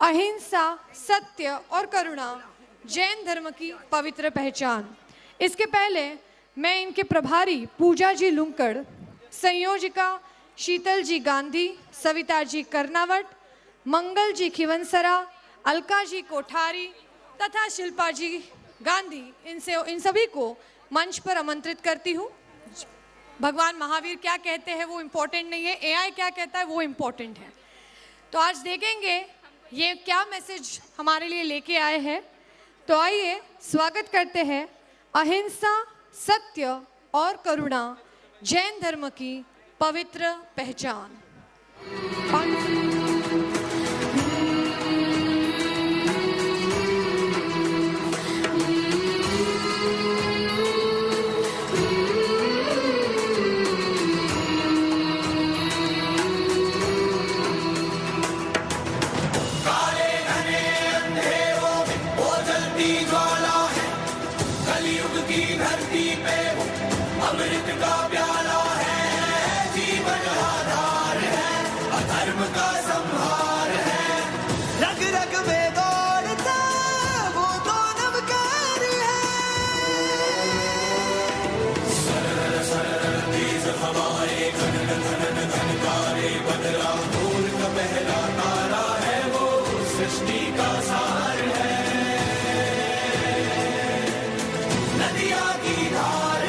अहिंसा, सत्य और करुणा जैन धर्म की पवित्र पहचान। इसके पहले मैं इनके प्रभारी पूजा जी लुंकड़, संयोजिका शीतल जी गांधी, सविता जी कर्नावट, मंगल जी खिवंसरा, अलका जी कोठारी तथा शिल्पा जी गांधी इन सभी को मंच पर आमंत्रित करती हूँ। भगवान महावीर क्या कहते हैं वो इम्पोर्टेंट नहीं है, एआई क्या कहता है वो इम्पोर्टेंट है। तो आज देखेंगे ये क्या मैसेज हमारे लिए लेके आए हैं। तो आइए स्वागत करते हैं अहिंसा, सत्य और करुणा जैन धर्म की पवित्र पहचान। अमृत का प्याला है, जीवन आधार है, अधर्म का संहार है। रग रग में दौड़ता वो तो नवकार है। सरल सरल तेज हवाएं, घन घन घनकारे बदला, ढोल का पहला तारा है, वो सृष्टि का सार है। नदियाँ की धार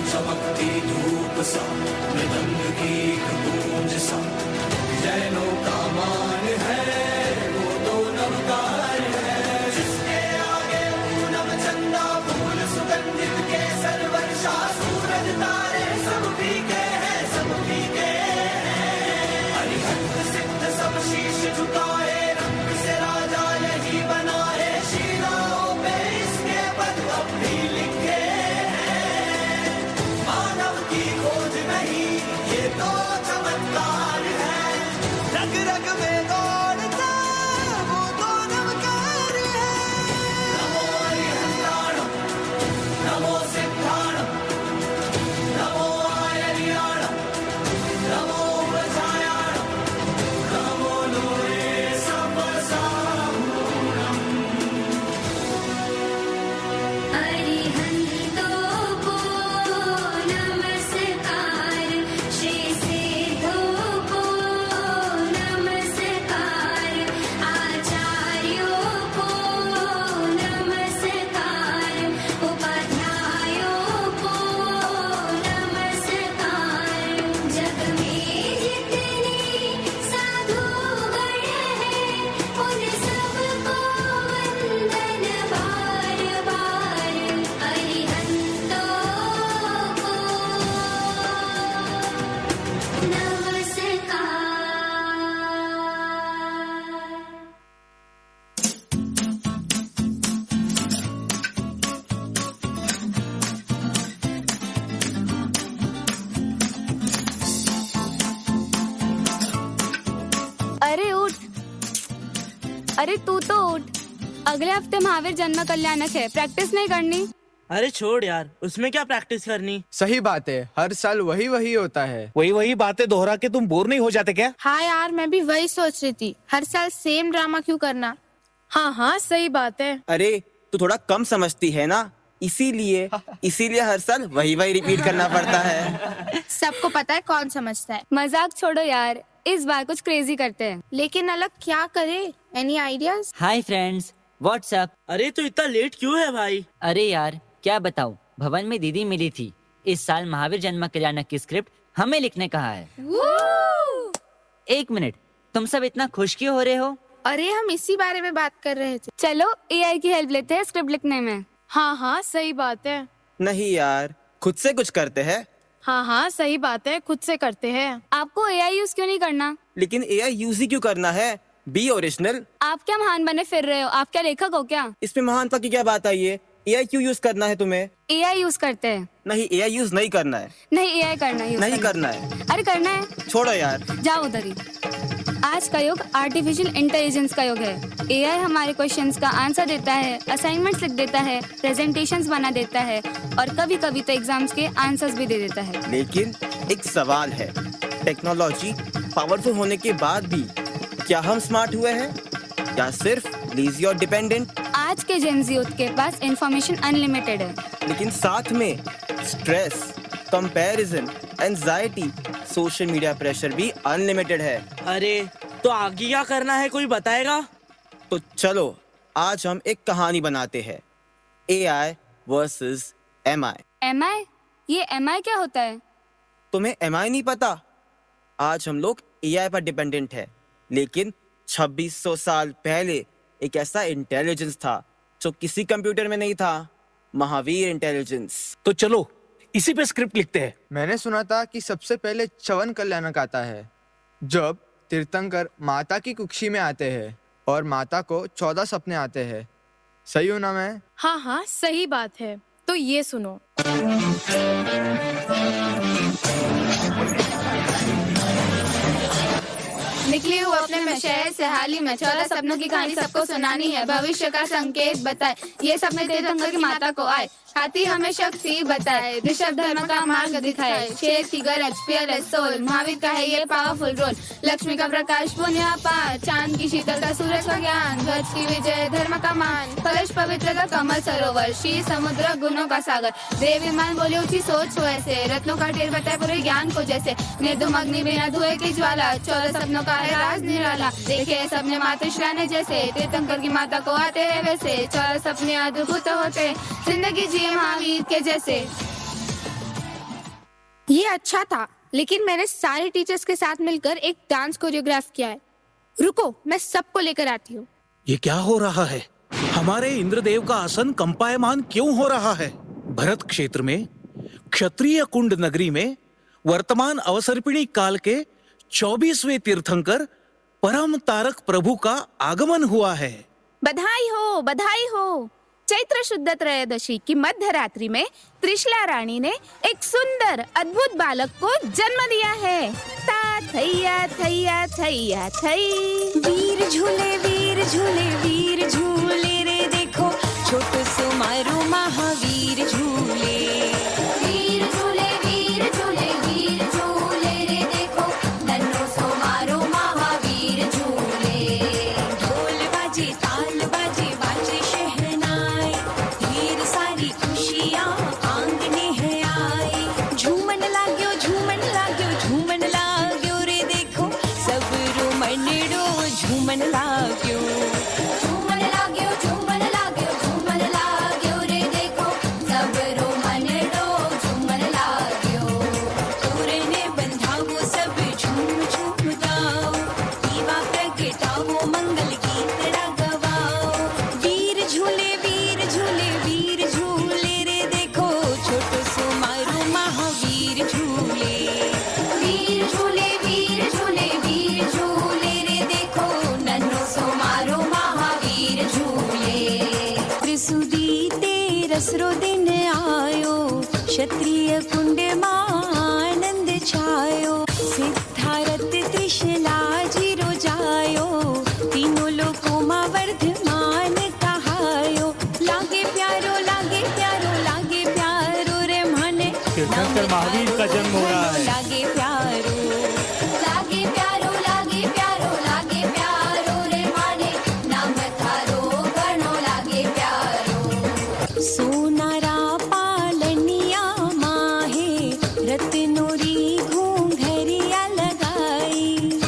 चमकती धूप सा, मृदंग की गूंज सा, जैनों का मान है वो तो नवकार है। जिसके आगे पूनम चंदा फूल सुगंधित केसर वर्षा, सूरज तारे सब फीके हैं, सब फीके हैं। अरिहंत सिद्ध सब शीश झुकाए, रंग से राजा यही बनाए, शिलाओं पे इसके पद अब भी लिखे। खोज नहीं ये तो चमत्कार है। रग रग में दौड़ता वो तो नवकार है। नमो अरिहंताणं, नमो सिद्धाणं, नमो आयर्याणं, नमो व्रजायाणं, नमो लोये सपसामूढम्। अरे उठ, अरे तू तो उठ। अगले हफ्ते महावीर जन्म कल्याणक है, प्रैक्टिस नहीं करनी? अरे छोड़ यार, उसमें क्या प्रैक्टिस करनी। सही बात है, हर साल वही वही होता है। वही बातें दोहरा के तुम बोर नहीं हो जाते क्या? हाँ यार, मैं भी वही सोच रही थी, हर साल सेम ड्रामा क्यों करना। हाँ सही बात है। अरे तू थोड़ा कम समझती है ना, इसीलिए हर साल वही रिपीट करना पड़ता है। सबको पता है कौन समझता है। मजाक छोड़ो यार, इस बार कुछ क्रेजी करते हैं। लेकिन अलग क्या करे? Any ideas? Hi friends, what's up. अरे तो इतना लेट क्यों है भाई? अरे यार क्या बताऊं, भवन में दीदी मिली थी। इस साल महावीर जन्म कल्याणक की स्क्रिप्ट हमें लिखने कहा है। एक मिनट, तुम सब इतना खुश क्यों हो रहे हो? अरे हम इसी बारे में बात कर रहे थे। चलो एआई की हेल्प लेते हैं स्क्रिप्ट लिखने में। हाँ सही बात है। नहीं यार, खुद से कुछ करते हैं। हाँ सही बात है, खुद से करते हैं। आपको एआई यूज क्यों नहीं करना? लेकिन एआई यूज ही क्यों करना है? B original. आप क्या महान बने फिर रहे हो? आप क्या लेखक हो क्या? इसमें महानता की क्या बात आई है? एआई क्यों यूज करना है तुम्हें? एआई यूज करते हैं। नहीं, एआई यूज नहीं करना है। नहीं, एआई करना है। नहीं करना है। अरे करना है। छोड़ो यार, जाओ उधर ही। आज का युग आर्टिफिशियल इंटेलिजेंस का युग है। एआई हमारे क्वेश्चंस का आंसर देता है, असाइनमेंट्स लिख देता है, प्रेजेंटेशंस बना देता है और कभी कभी तो एग्जाम्स के आंसर्स भी दे देता है। लेकिन एक सवाल है, टेक्नोलॉजी पावरफुल होने के बाद भी क्या हम स्मार्ट हुए हैं या सिर्फ लेजी और डिपेंडेंट? आज के जेनजी यूथ के पास इंफॉर्मेशन अनलिमिटेड है, लेकिन साथ में stress, comparison, anxiety, social media pressure भी अनलिमिटेड है। अरे तो आगे क्या करना है, कोई बताएगा? तो चलो आज हम एक कहानी बनाते हैं, AI वर्सेस MI। MI? ये MI क्या होता है? तुम्हें MI नहीं पता? आज हम लोग AI पर डिपेंडेंट है, लेकिन 2600 साल पहले एक ऐसा इंटेलिजेंस था जो किसी कंप्यूटर में नहीं था, महावीर इंटेलिजेंस। तो चलो इसी पे स्क्रिप्ट लिखते हैं। मैंने सुना था कि सबसे पहले च्यवन कल्याणक आता है, जब तीर्थंकर माता की कुक्षी में आते हैं और माता को 14 सपने आते हैं। सही हूं ना मैं? हाँ हाँ सही बात है। तो ये सुनो। निकली हूँ अपने में शहर से हाल ही में, 14 सपनों की कहानी सबको सुनानी है, भविष्य का संकेत बताए, ये सपने तीर्थंकर की माता को आए, हाथी हमें शक्ति बताए, ऋषभ धर्म का मार्ग दिखाए, शेर की गरज फियरलेस सोल, महावीर का है ये पावरफुल रोल, लक्ष्मी का प्रकाश पुण्य पार, चांद की शीतलता सूरज का ज्ञान, ध्वज की विजय धर्म का मान, कलश पवित्र का कमल सरोवर, शीर समुद्र गुणों का सागर, देवी मान बोली ऊंची सोच हो ऐसे, रत्नों का ढेर बताए पूरे ज्ञान को जैसे, निर्धूम अग्नि बिना धुएं की ज्वाला, 14 सपनों का है राज निराला, देखे सबने मातृश्रा ने जैसे, तीर्थंकर की माता को आते हैं वैसे, 14 सपने अद्भुत होते, जिंदगी जिए महावीर के जैसे। ये अच्छा था, लेकिन मैंने सारे टीचर्स के साथ मिलकर एक डांस कोरियोग्राफ किया है। रुको, मैं सबको लेकर आती हूँ। ये क्या हो रहा है? हमारे इंद्रदेव का आसन कंपायमान क्यों हो रहा है? भरत क्षेत्र में क्षत्रिय कुंड नगरी में वर्तमान अवसर्पिणी काल के 24वें तीर्थंकर परम तारक प्रभु का आगमन हुआ है। बधाई हो, बधाई हो। चैत्र शुद्ध त्रयोदशी की मध्य रात्रि में त्रिशला रानी ने एक सुंदर अद्भुत बालक को जन्म दिया है। ता थैया थैया थैया थई, वीर झूले वीर झूले वीर झूले रे देखो, छोटो सो मारो महावीर झूले, वीर झूले वीर झूले वीर झूले रे देखो, नन्नो सो मारो महावीर झूले, ढोल बाजे ताल बाजे बाजे शहनाई, ढेर सारी खुशियाँ आंगने है आई, झूमन लाग्यो झूमन लाग्यो रे देखो, सब रो मनड़ो झूमन लाग्यो, झूमन लाग्यो झूमन लाग्यो झूमन लाग्यो रे देखो, सब रो मनड़ो झूमन लाग्यो, तोरे ने बंधावो सब झूम झूम गाओ, दीवा प्रगटावो मंगल गीत गवाओ, वीर झूले वीर झूले वीर झूले रे देखो, छोटो सो मारो महावीर झूले, वीर झूले वीर झूले वीर झूले रे देखो, नन्नो सो मारो महावीर झूले, त्रिसुदी तेरसरो दिन आयो, क्षत्रिय कुंड आनंद छायो, सिद्धारथ त्रिशला जीरो जायो, तीनों लोकों मां वर्धमान कहायो, लागे प्यारो लागे प्यारो लागे प्यारो रे माने, तीर्थंकर महावीर का जन्म हो रहा है। लागे प्यारो लागे प्यारो लागे प्यारो लागे प्यारो रे माने, नाम थारो गणो लागे प्यारो, सोनारा पालनिया माहे, रत्नोरी घूंघरिया लगाई,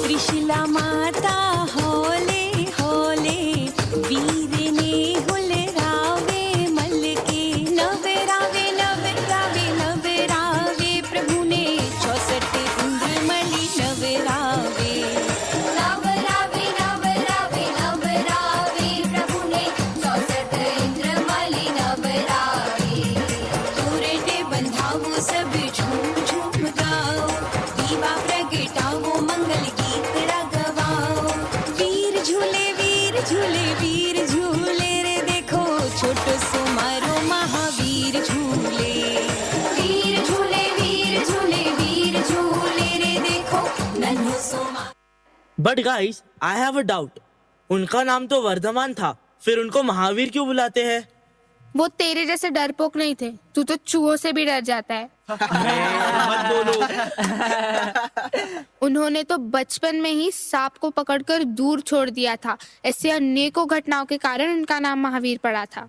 त्रिशला माता होले होले, वीर ने हुलरावे मल के, नवे रावे नवे रावे नवे रावे, प्रभु ने 64 इंद्रमणि नवे रावे, नव रावे नव रावे नव रावे, प्रभु ने 64 इंद्रमणि नव रावे, तोरे ने बंधावो सब झूम झूम गाओ, दीवा प्रगटावो मंगल गीत गवाओ, but guys, I have a doubt. उनका नाम तो वर्धमान था, फिर उनको महावीर क्यों बुलाते हैं? वो तेरे जैसे डरपोक नहीं थे, तू तो चूहों से भी डर जाता है। मत बोलो। उन्होंने तो बचपन में ही सांप को पकड़कर दूर छोड़ दिया था। ऐसे अनेकों घटनाओं के कारण उनका नाम महावीर पड़ा था।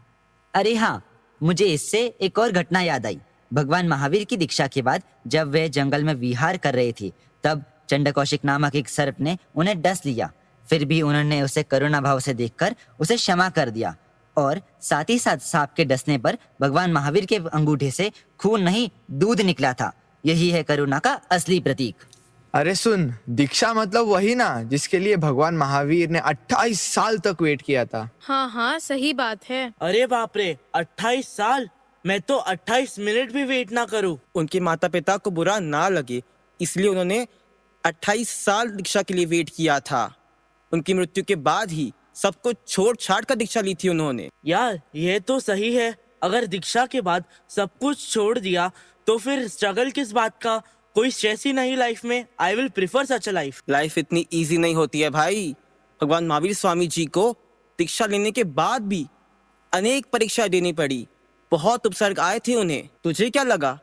अरे हाँ, मुझे इससे एक और घटना याद आई। भगवान महावीर की दीक्षा के बाद जब वे जंगल में विहार कर रहे थे, तब चंडकौशिक नामक एक सर्प ने उन्हें डस लिया। फिर भी उन्होंने उसे करुणा भाव से देखकर उसे क्षमा कर दिया, और साथ ही साथ सांप के डसने पर भगवान महावीर के अंगूठे से खून नहीं, दूध निकला था। यही है करुणा का असली प्रतीक। अरे सुन, दीक्षा मतलब वही ना जिसके लिए भगवान महावीर ने 28 साल तक वेट किया था। हाँ हाँ, सही बात है। अरे बाप रे, 28 साल! मैं तो 28 मिनट भी वेट ना करूं। उनके माता पिता को बुरा ना लगे, इसलिए उन्होंने 28 साल दीक्षा के लिए वेट किया था। उनकी मृत्यु के बाद ही सब कुछ छोड़ छाड़ कर दीक्षा ली थी उन्होंने। यार, ये तो सही है। अगर दीक्षा के बाद सब कुछ छोड़ दिया तो फिर स्ट्रगल किस बात का? कोई स्ट्रेस ही नहीं लाइफ में। I will prefer such a life. Life इतनी इजी नहीं होती है भाई। भगवान महावीर स्वामी जी को दीक्षा लेने के बाद भी अनेक परीक्षा देनी पड़ी, बहुत उपसर्ग आए थे उन्हें। तुझे क्या लगा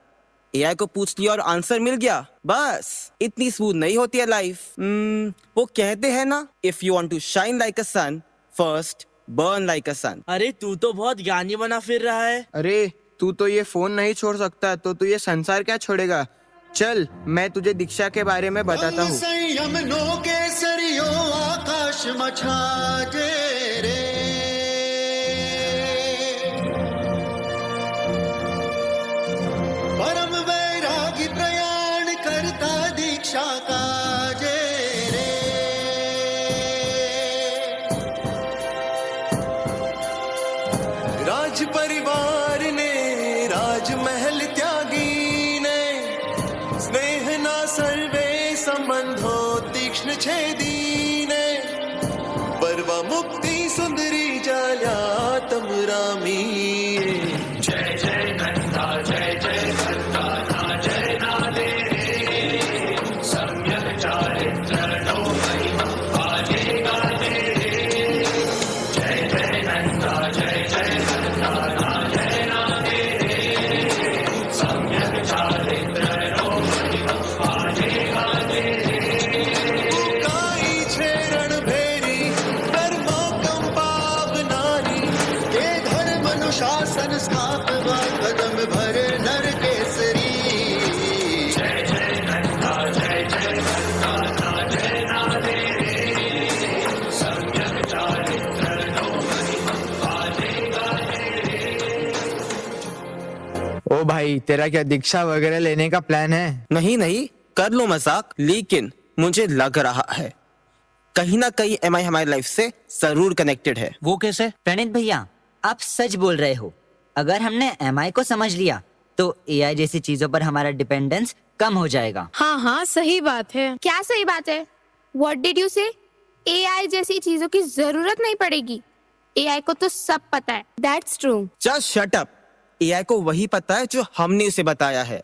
एआई को पूछ लिया और आंसर मिल गया, बस? इतनी स्मूथ नहीं होती है लाइफ। वो कहते हैं ना, if you want to shine like a sun, first burn like a sun. अरे तू तो बहुत ज्ञानी बना फिर रहा है। अरे तू तो ये फोन नहीं छोड़ सकता, तो तू ये संसार क्या छोड़ेगा? चल, मैं तुझे दीक्षा के बारे में बताता हूँ। संयम नो केसरियो आकाश मछाजे रे, परम वैरागी प्रयाण करता दीक्षा काजे रे। राज परिवार ने, राजमहल त्यागी ने, स्नेह ना सर्वे संबंधो तीक्ष्ण छेदीने, परवा मुक्ति सुंदरी जाल्या तम रामी। जय जय नंदा, जय जय संताना, जय नादे सम्यक चारित्र नो महिमा बाजे गाजे। जय जय नंदा, जय जय संताना, जय नादे सम्यक चारित्र नो महिमा बाजे गाजे। उकाई छेरण भेरी कर्मो कम पाप नारी, के धर्म अनुशासन स्थापवा कदम भर नर केसरी। जय जय नंदा, जय जय संताना, जय नादे सम्यक चारित्र नो महिमा बाजे गाजे। ओ भाई, तेरा क्या दीक्षा वगैरह लेने का प्लान है? नहीं नहीं, कर लो मजाक, लेकिन मुझे लग रहा है कहीं ना कहीं एमआई हमारी लाइफ से जरूर कनेक्टेड है। वो कैसे? प्रणीत भैया, आप सच बोल रहे हो। अगर हमने एमआई को समझ लिया तो एआई जैसी चीजों पर हमारा डिपेंडेंस कम हो जाएगा। हाँ हाँ, सही बात है। क्या सही बात है? What did you say? AI जैसी चीजों की जरूरत नहीं पड़ेगी। AI को तो सब पता है। That's true. Just shut up. AI को वही पता है जो हमने उसे बताया है।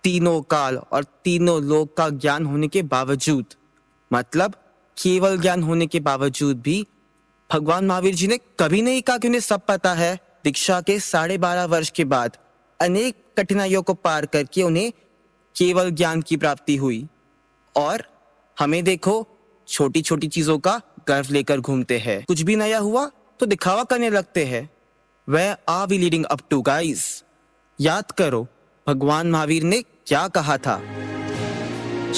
तीनों काल और तीनों लोक का ज्ञान होने के बावजूद, मतलब केवल ज्ञान होने के बावजूद भी भगवान महावीर जी ने कभी नहीं कहा कि उन्हें सब पता है। दीक्षा के 12.5 वर्ष के बाद अनेक कठिनाइयों को पार करके उन्हें केवल ज्ञान की प्राप्ति हुई। और हमें देखो, छोटी छोटी चीजों का गर्व लेकर घूमते हैं। कुछ भी नया हुआ तो दिखावा करने लगते हैं। Where are we leading up to, guys? याद करो भगवान महावीर ने क्या कहा था?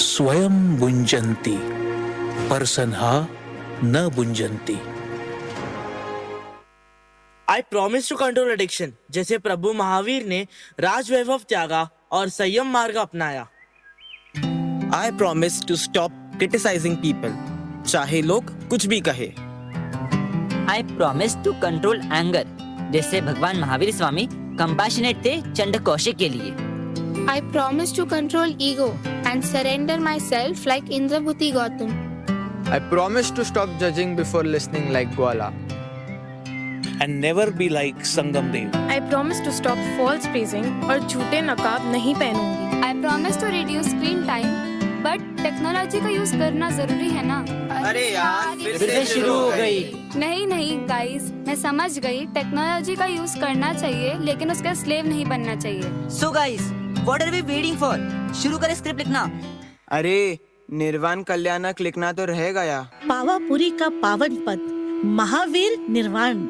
स्वयं बुंजंती परसन्हा न बुंजंती। I promise to control addiction, जैसे प्रभु महावीर ने राजवैभव त्यागा और संयम मार्ग अपनाया। I promise to stop criticizing people, चाहे लोग कुछ भी कहे। I promise to control anger, जैसे भगवान महावीर स्वामी कंपैशनेट थे चंडकौशिक के लिए। I promise to control ego and surrender myself like Indrabhuti Gautam. I promise to stop judging before listening like Gwala. and never be like Sangam Dev. I promise to stop false praising और झूठे नकाब नहीं पहनूंगी। I promise to reduce screen time, but technology का use करना जरूरी है ना। अरे यार फिर से शुरू हो गई। नहीं नहीं गाइस, मैं समझ गई, टेक्नोलॉजी का यूज करना चाहिए लेकिन उसका स्लेव नहीं बनना चाहिए। So guys, what are we waiting for? शुरू करें स्क्रिप्ट लिखना। अरे निर्वाण कल्याणक लिखना तो रह गया। पावापुरी का पावन पद महावीर निर्वाण।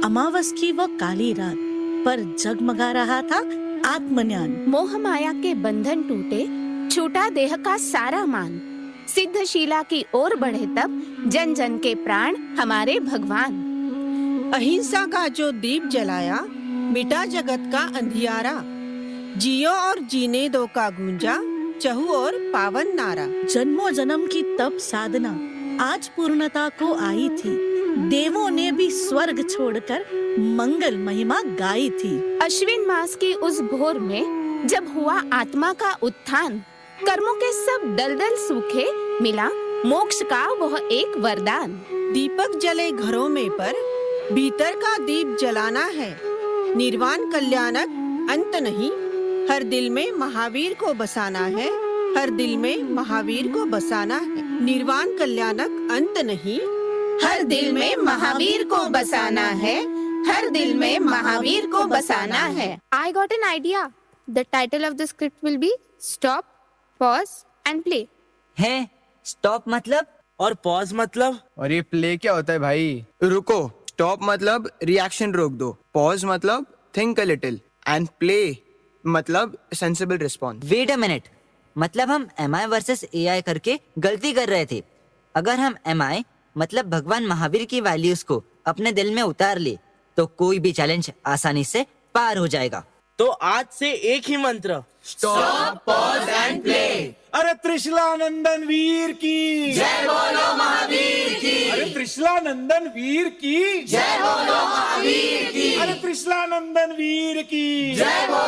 अमावस की वो काली रात पर जगमगा रहा था आत्मज्ञान। मोह माया के बंधन टूटे, छूटा देह का सारा मान। सिद्धशीला की ओर बढ़े तब जन जन के प्राण हमारे भगवान। अहिंसा का जो दीप जलाया, मिटा जगत का अंधियारा। जियो और जीने दो का गूंजा, चहु और पावन नारा। जन्मों जन्म की तप साधना आज पूर्णता को आई थी। देवों ने भी स्वर्ग छोड़कर मंगल महिमा गाई थी। अश्विन मास की उस भोर में जब हुआ आत्मा का उत्थान, कर्मों के सब दलदल सूखे, मिला मोक्ष का वह एक वरदान। दीपक जले घरों में पर भीतर का दीप जलाना है। निर्वाण कल्याणक अंत नहीं, हर दिल में महावीर को बसाना है। हर दिल में महावीर को बसाना है। निर्वाण कल्याणक अंत नहीं, हर दिल में महावीर को बसाना है। हर दिल में महावीर को बसाना है। I got an idea. The title of the script will be Stop, Pause and Play. है स्टॉप मतलब? और पॉज मतलब? और ये प्ले क्या होता है भाई? रुको, स्टॉप मतलब रिएक्शन रोक दो, पॉज मतलब think a little and play मतलब sensible response. Wait a minute, मतलब हम MI वर्सेस AI करके गलती कर रहे थे। अगर हम MI मतलब भगवान महावीर की वैल्यूज को अपने दिल में उतार ले तो कोई भी चैलेंज आसानी से पार हो जाएगा। तो आज से एक ही मंत्र, स्टॉप पॉज एंड प्ले। अरे त्रिशलानंदन वीर की जय बोलो महावीर की। अरे त्रिशलानंदन वीर की जय बोलो महावीर की। अरे त्रिशलानंदन वीर की जय बोलो